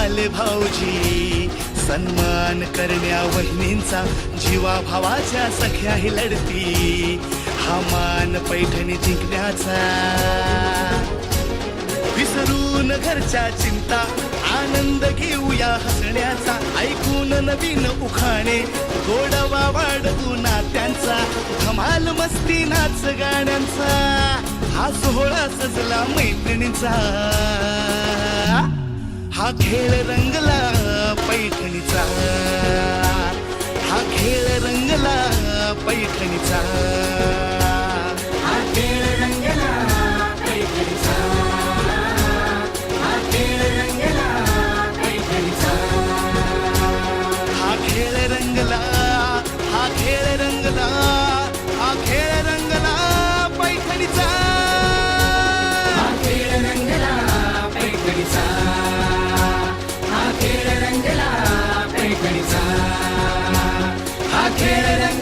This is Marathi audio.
आले भाऊजी सन्मान करण्या वहिनींचा, जीवा भावाच्या सख्याही लढती, हा मान पैठणी जिंकण्याचा. विसरून घरच्या चिंता, आनंद घेऊया हसण्याचा, ऐकून नवीन उखाणे, गोडवा वाढवू नात्यांचा, धमाल मस्ती नाच गाण्यांचा, हा सोहळा सजला मैत्रिणींचा. हा खेळ रंगला पैठणीचा, हा खेळ रंगला पैठणीचा, हा खेळ रंगला पैठणीचा, हा खेळ रंगला पैठणीचा, हा खेळ रंगला, हा खेळ रंगला, हा खेळ रंगला पैठणीचा, हा खेळ रंगला पैठणीचा, हा खेळ रंगला पैठणीचा, हा खेळ रंगला